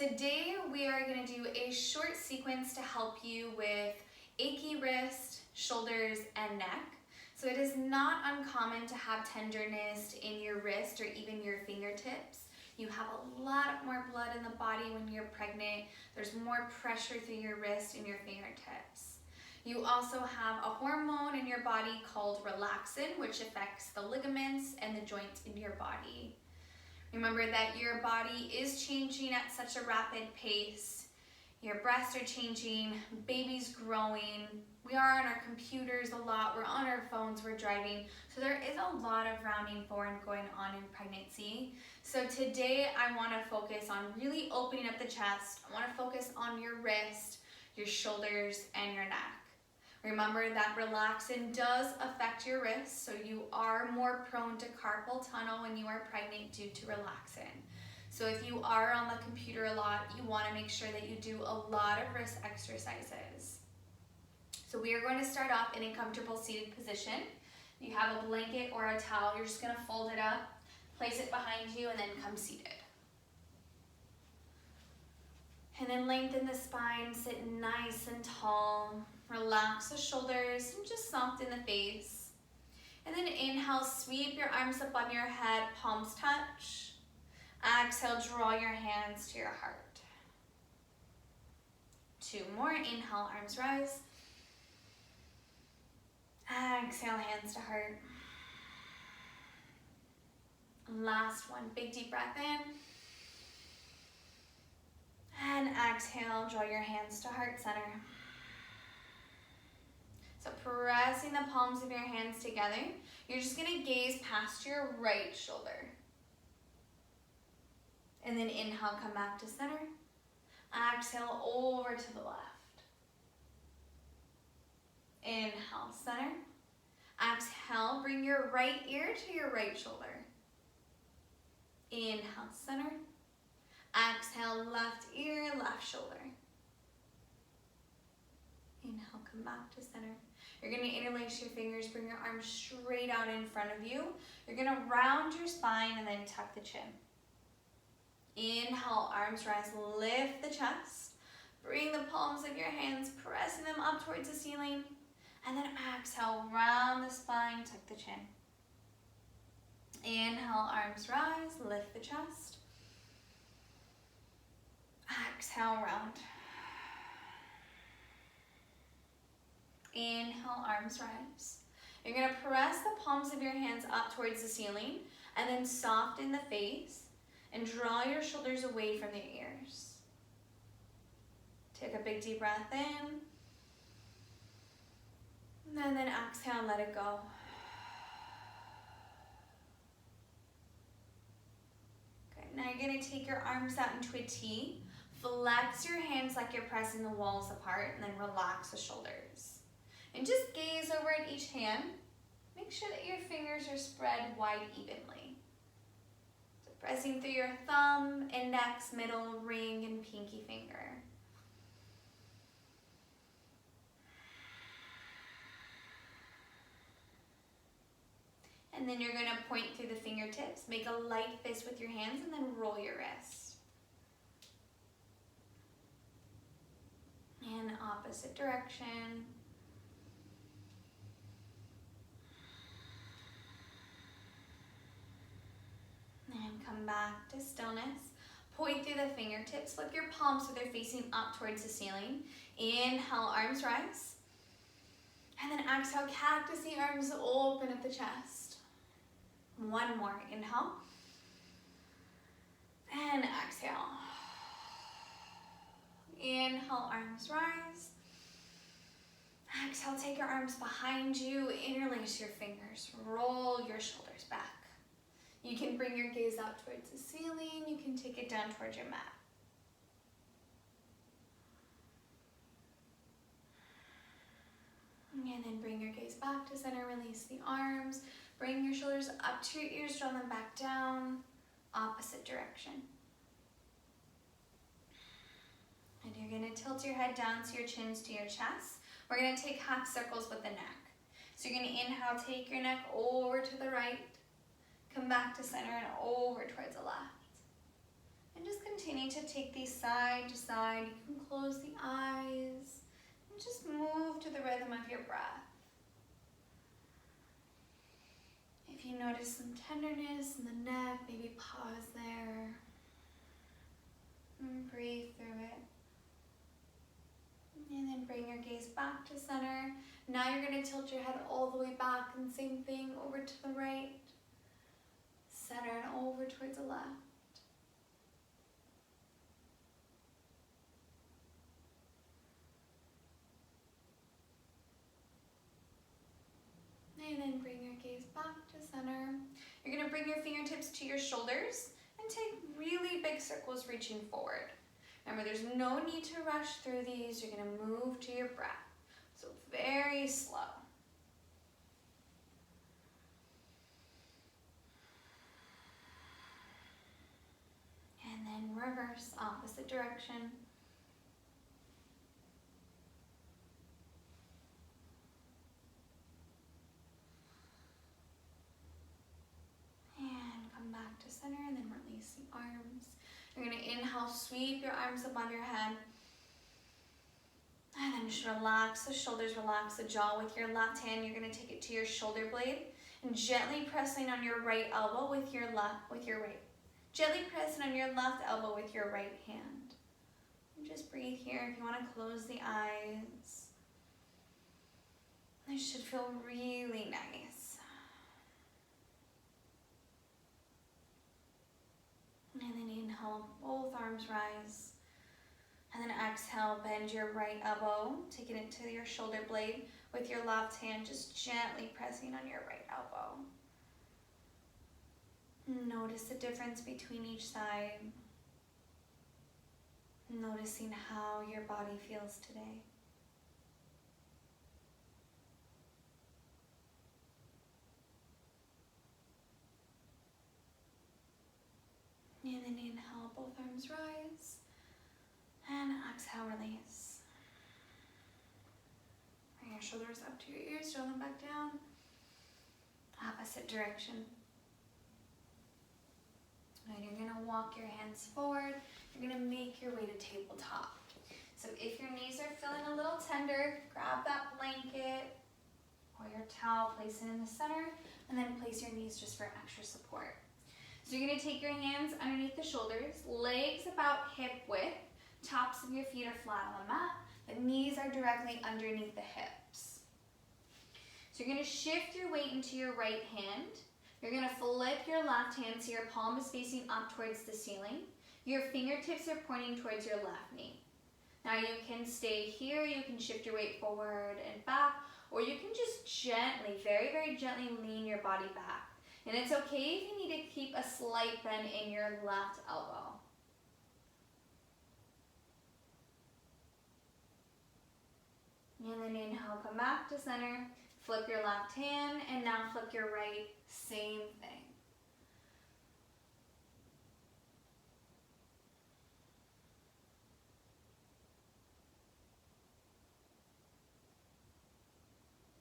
Today we are going to do a short sequence to help you with achy wrist, shoulders, and neck. So it is not uncommon to have tenderness in your wrist or even your fingertips. You have a lot more blood in the body when you're pregnant. There's more pressure through your wrist and your fingertips. You also have a hormone in your body called relaxin, which affects the ligaments and the joints in your body. Remember that your body is changing at such a rapid pace. Your breasts are changing, baby's growing. We are on our computers a lot, we're on our phones, we're driving. So there is a lot of rounding forward going on in pregnancy. So today I want to focus on really opening up the chest. I want to focus on your wrist, your shoulders, and your neck. Remember that relaxin does affect your wrist, so you are more prone to carpal tunnel when you are pregnant due to relaxin. So if you are on the computer a lot, you want to make sure that you do a lot of wrist exercises. So we are going to start off in a comfortable seated position. You have a blanket or a towel, you're just going to fold it up, place it behind you, and then come seated. And then lengthen the spine, sit nice and tall. Relax the shoulders and just soften the face. And then inhale, sweep your arms above your head, palms touch. Exhale, draw your hands to your heart. 2 more, inhale, arms rise. Exhale, hands to heart. Last one, big deep breath in. And exhale, draw your hands to heart center. So pressing the palms of your hands together, you're just going to gaze past your right shoulder. And then inhale, come back to center. Exhale, over to the left. Inhale, center. Exhale, bring your right ear to your right shoulder. Inhale, center. Exhale, left ear, left shoulder. Inhale, come back to center. You're going to interlace your fingers, bring your arms straight out in front of you. You're going to round your spine and then tuck the chin. Inhale, arms rise, lift the chest. Bring the palms of your hands, pressing them up towards the ceiling. And then exhale, round the spine, tuck the chin. Inhale, arms rise, lift the chest. Exhale, round. Inhale, arms rise. You're going to press the palms of your hands up towards the ceiling and then soften the face and draw your shoulders away from the ears. Take a big deep breath in. And then exhale and let it go. Okay, now you're going to take your arms out into a T. Flex your hands like you're pressing the walls apart and then relax the shoulders. And just gaze over at each hand. Make sure that your fingers are spread wide evenly. So pressing through your thumb, index, middle, ring, and pinky finger. And then you're going to point through the fingertips. Make a light fist with your hands and then roll your wrist. And opposite direction. And come back to stillness. Point through the fingertips. Flip your palms so they're facing up towards the ceiling. Inhale, arms rise. And then exhale, cactus the arms, open up the chest. 1 more, inhale. And exhale. Inhale, arms rise. Exhale, take your arms behind you, interlace your fingers, roll your shoulders back. You can bring your gaze up towards the ceiling, you can take it down towards your mat. And then bring your gaze back to center, release the arms, bring your shoulders up to your ears, draw them back down, opposite direction. And you're going to tilt your head down so your chin's to your chest. We're going to take half circles with the neck. So you're going to inhale, take your neck over to the right, come back to center and over towards the left. And just continue continue to take these side to side. You can close the eyes and just move to the rhythm of your breath. If you notice some tenderness in the neck, maybe pause there and breathe through it. And then bring your gaze back to center. Now you're going to tilt your head all the way back, and same thing over to the right, center, and over towards the left. And then bring your gaze back to center. You're going to bring your fingertips to your shoulders and take really big circles reaching forward. Remember, there's no need to rush through these. You're going to move to your breath. So very slow. And then reverse, opposite direction. And come back to center and then release the arms. You're going to inhale, sweep your arms above your head. And then just relax the shoulders, relax the jaw. With your left hand, you're going to take it to your shoulder blade and gently pressing on your right elbow with your right. Gently pressing on your left elbow with your right hand. And just breathe here. If you want to close the eyes, this should feel really nice. And then inhale, both arms rise. And then exhale, bend your right elbow, taking it to your shoulder blade with your left hand, just gently pressing on your right elbow. Notice the difference between each side. Noticing how your body feels today. And then inhale, both arms rise. And exhale, release. Bring your shoulders up to your ears, draw them back down. Opposite direction. And you're going to walk your hands forward. You're going to make your way to tabletop. So if your knees are feeling a little tender, grab that blanket or your towel, place it in the center, and then place your knees just for extra support. So you're going to take your hands underneath the shoulders, legs about hip width, tops of your feet are flat on the mat, the knees are directly underneath the hips. So you're going to shift your weight into your right hand. You're going to flip your left hand so your palm is facing up towards the ceiling. Your fingertips are pointing towards your left knee. Now you can stay here, you can shift your weight forward and back, or you can just gently, very, very gently lean your body back. And it's okay if you need to keep a slight bend in your left elbow. And then inhale, come back to center, flip your left hand, and now flip your right, same thing.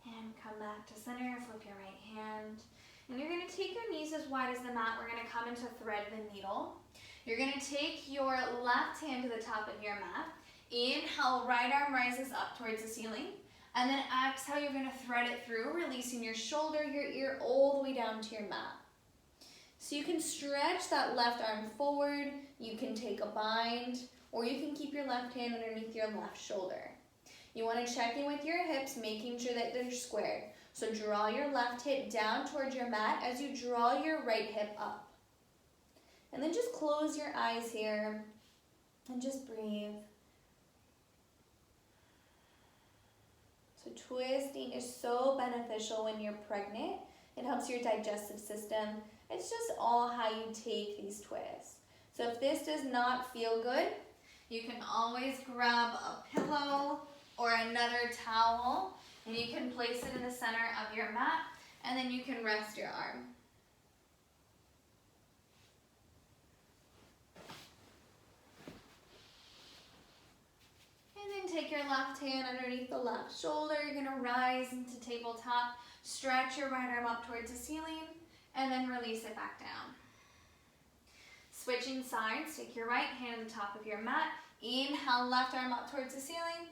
And come back to center, flip your right hand. And you're going to take your knees as wide as the mat. We're going to come into thread the needle. You're going to take your left hand to the top of your mat. Inhale, right arm rises up towards the ceiling. And then exhale, you're going to thread it through, releasing your shoulder, your ear, all the way down to your mat. So you can stretch that left arm forward. You can take a bind, or you can keep your left hand underneath your left shoulder. You want to check in with your hips, making sure that they're squared. So draw your left hip down towards your mat as you draw your right hip up. And then just close your eyes here and just breathe. So twisting is so beneficial when you're pregnant. It helps your digestive system. It's just all how you take these twists. So if this does not feel good, you can always grab a pillow or another towel, and you can place it in the center of your mat, and then you can rest your arm. And then take your left hand underneath the left shoulder. You're going to rise into tabletop, stretch your right arm up towards the ceiling, and then release it back down. Switching sides, take your right hand on the top of your mat. Inhale, left arm up towards the ceiling.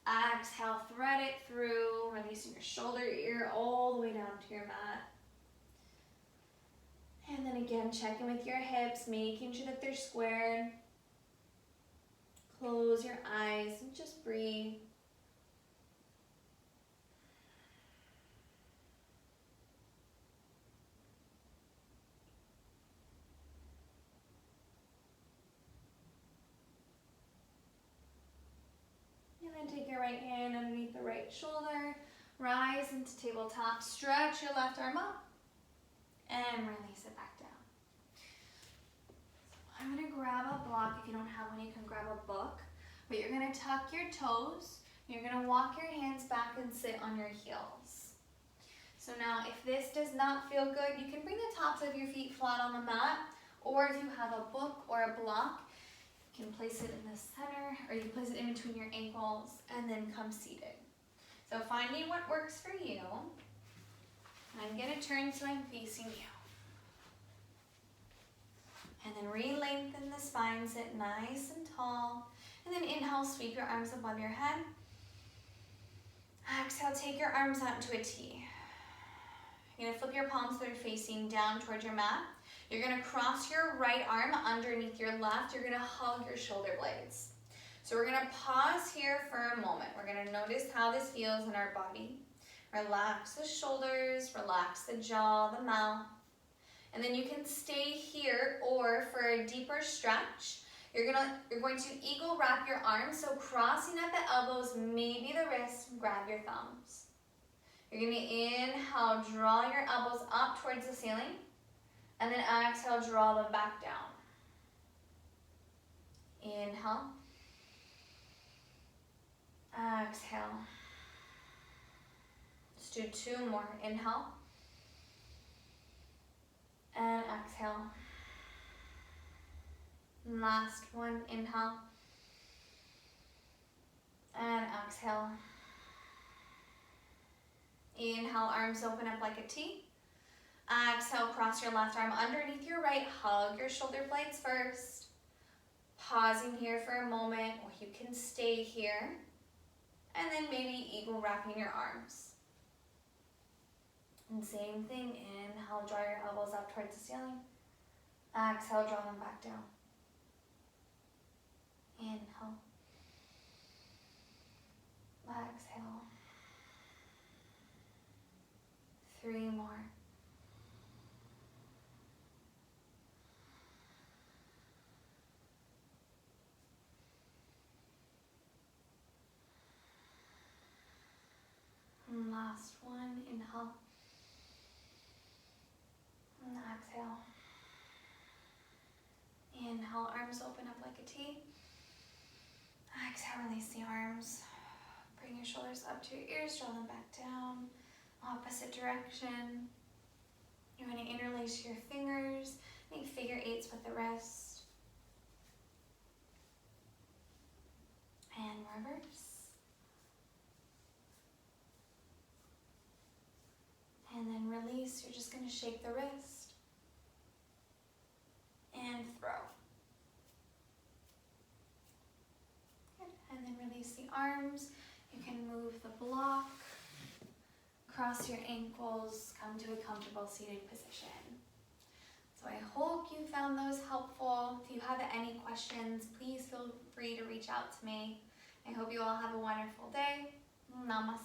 Exhale, thread it through, releasing your shoulder ear all the way down to your mat. And then again, check in with your hips, making sure that they're squared. Close your eyes and just breathe. And then take your right hand underneath the right shoulder, rise into tabletop, stretch your left arm up, and release it back down. So I'm gonna grab a block. If you don't have one, you can grab a book, but you're gonna tuck your toes, you're gonna walk your hands back and sit on your heels. So now if this does not feel good, you can bring the tops of your feet flat on the mat, or if you have a book or a block, you can place it in the center, or you can place it in between your ankles, and then come seated. So finding what works for you. I'm gonna turn so I'm facing you. And then re-lengthen the spine, sit nice and tall. And then inhale, sweep your arms above your head. Exhale, take your arms out into a T. You're gonna flip your palms so they're facing down towards your mat. You're gonna cross your right arm underneath your left. You're gonna hug your shoulder blades. So we're gonna pause here for a moment. We're gonna notice how this feels in our body. Relax the shoulders, relax the jaw, the mouth. And then you can stay here, or for a deeper stretch, you're going to eagle wrap your arms. So crossing at the elbows, maybe the wrists, grab your thumbs. You're gonna inhale, draw your elbows up towards the ceiling. And then exhale, draw them back down. Inhale. Exhale. Let's do two more. Inhale. And exhale. Last one. Inhale. And exhale. Inhale, arms open up like a T. Exhale, cross your left arm underneath your right. Hug your shoulder blades first. Pausing here for a moment, or you can stay here. And then maybe eagle wrapping your arms. And same thing, inhale, draw your elbows up towards the ceiling. Exhale, draw them back down. Inhale. Exhale. 3 more. And last one, inhale. And exhale. Inhale, arms open up like a T. Exhale, release the arms. Bring your shoulders up to your ears, draw them back down. Opposite direction. You're going to interlace your fingers, make figure eights with the wrist. And reverse. And then release. You're just going to shake the wrist. And throw. Good. And then release the arms. You can move the block. Cross your ankles, come to a comfortable seated position. So I hope you found those helpful. If you have any questions, please feel free to reach out to me. I hope you all have a wonderful day. Namaste.